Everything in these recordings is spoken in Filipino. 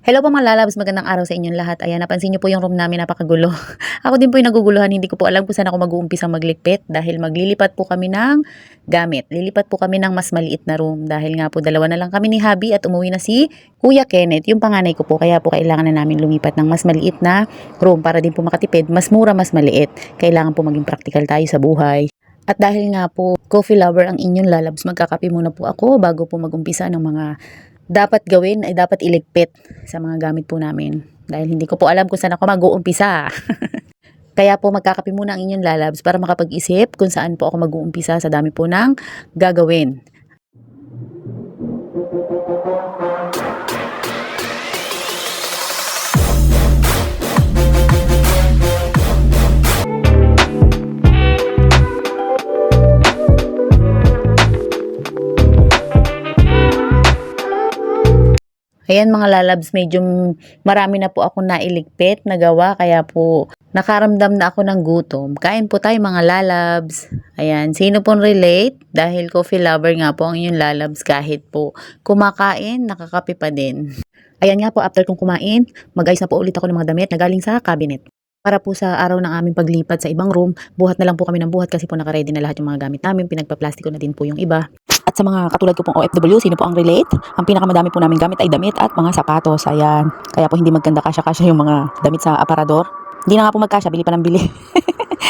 Hello po mga lalabs, magandang araw sa inyong lahat. Ayan, napansin niyo po yung room namin, napakagulo. Ako din po yung naguguluhan, hindi ko po alam kung saan ako mag-uumpisang maglikpit dahil maglilipat po kami ng gamit. Lilipat po kami ng mas maliit na room dahil nga po dalawa na lang kami ni Habi at umuwi na si Kuya Kenneth, yung panganay ko po. Kaya po kailangan na namin lumipat ng mas maliit na room para din po makatipid, mas mura, mas maliit. Kailangan po maging practical tayo sa buhay. At dahil nga po coffee lover ang inyong lalabs, magkakape muna po ako bago po mag-umpisa ng mga dapat gawin ay dapat iligpit sa mga gamit po namin. Dahil hindi ko po alam kung saan ako mag-uumpisa. Kaya po magkakape muna ang inyong lalabs para makapag-isip kung saan po ako mag-uumpisa sa dami po ng gagawin. Ayan mga lalabs, medyo marami na po akong nailigpit na gawa kaya po nakaramdam na ako ng gutom. Kain po tayo mga lalabs. Ayan, sino pong relate? Dahil coffee lover nga po ang inyong lalabs kahit po kumakain, nakakape pa din. Ayan nga po, after kong kumain, mag-ayos na po ulit ako ng mga damit na galing sa cabinet. Para po sa araw ng aming paglipat sa ibang room, buhat na lang po kami ng buhat kasi po nakaready na lahat yung mga gamit namin. Pinagpa-plastiko na din po yung iba. At sa mga katulad ko pong OFW, sino po ang relate? Ang pinakamadami po namin gamit ay damit at mga sapatos. Ayan. Kaya po hindi maganda kasya-kasya yung mga damit sa aparador. Hindi na nga po magkasya, bili pa ng bili.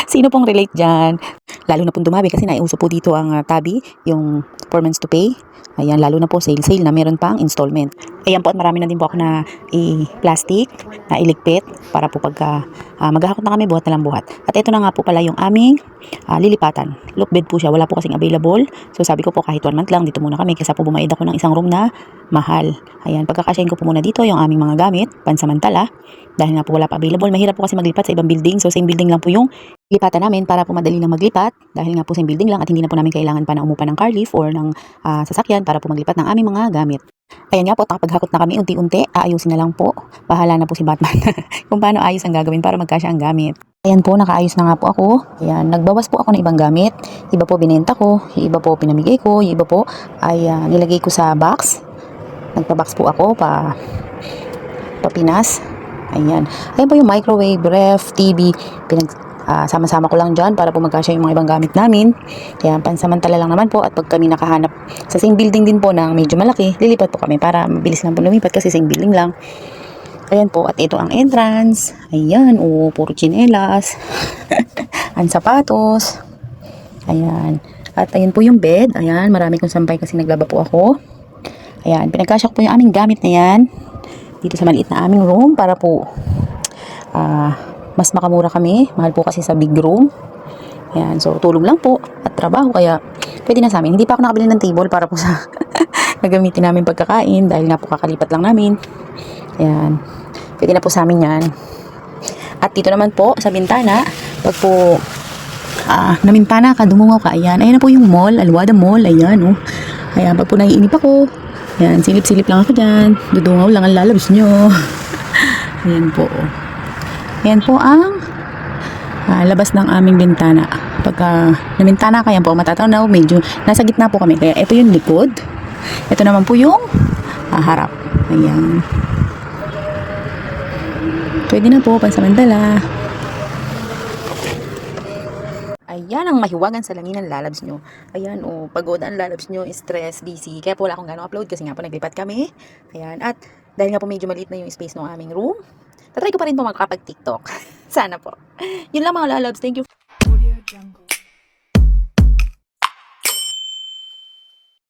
Sino pong relate dyan? Lalo na pong dumabi kasi naiuso po dito ang tabi, yung 4 months to pay. Ayan, lalo na po sale na meron pang installment. Ayan po at marami na din po ako na plastic, na iligpit para po pagka maghahakot na kami, buhat na lang buhat. At ito na nga po pala yung aming lilipatan. Look bed po siya, wala po kasing available. So sabi ko po kahit 1 month lang, dito muna kami kasi po bumayad ako ng isang room na mahal. Ayan, pagkakasyahin ko po muna dito yung aming mga gamit, pansamantala. Dahil nga po wala pa available, mahirap po kasi maglipat sa ibang building. So same building lang po yung lipatan namin para po madali lang maglipat. Dahil nga po same building lang at hindi na po namin kailangan pa na umupa ng car lift or ng sasakyan para po maglipat ng aming mga gamit. Ayan nga po, nakapaghakot na kami unti-unti, aayusin na lang po. Bahala na po si Batman kung paano ayos ang gagawin para magkasya ang gamit. Ayan po, nakaayos na nga po ako. Ayan, nagbawas po ako ng ibang gamit. Iba po binenta ko, iba po pinamigay ko, iba po ay nilagay ko sa box. Nagpa-box po ako Pinas. Ayan. Ayan po yung microwave, ref, TV, sama-sama ko lang dyan para po magkasya yung mga ibang gamit namin. Kaya pansamantala lang naman po at pag kami nakahanap sa same building din po ng medyo malaki, lilipat po kami para mabilis lang po lumipat kasi same building lang. Ayan po, at ito ang entrance. Ayan, puro tsinelas. Ang sapatos. Ayan. At ayan po yung bed. Ayan, marami kong sampay kasi naglaba po ako. Ayan, pinagkasya ko po yung aming gamit na yan dito sa maliit na aming room para po mas makamura kami. Mahal po kasi sa big room. Ayan, so tulog lang po at trabaho kaya pwede na sa amin. Hindi pa ako nakabili ng table para po sa gagamitin namin pagkakain dahil nga po kakalipat lang namin. Ayan, pwede na po sa amin yan. At dito naman po sa bintana, pag po namintana ka, dumungaw ka, ayan na po yung mall, Alwada Mall, ayan ayan, pag po naiinip ako, ayan, silip-silip lang ako dyan, dudungaw lang ang lalabs nyo. Ayan po. Ayan po ang labas ng aming bintana. Pagka namintana ka, yan po ang matatanaw, medyo nasa gitna po kami, kaya ito yung likod, ito naman po yung harap. Ayan. Pwede na po, pansamantala. Ayan ang mahiwagan sa langin ng lalabs nyo. Ayan pagod ang lalabs nyo, stress, busy. Kaya po wala akong gano'ng upload kasi nga po naglipat kami. Ayan, at dahil nga po medyo maliit na yung space ng aming room, tatry ko pa rin po makakapag-TikTok. Sana po. Yun lang mga lalabs. Thank you.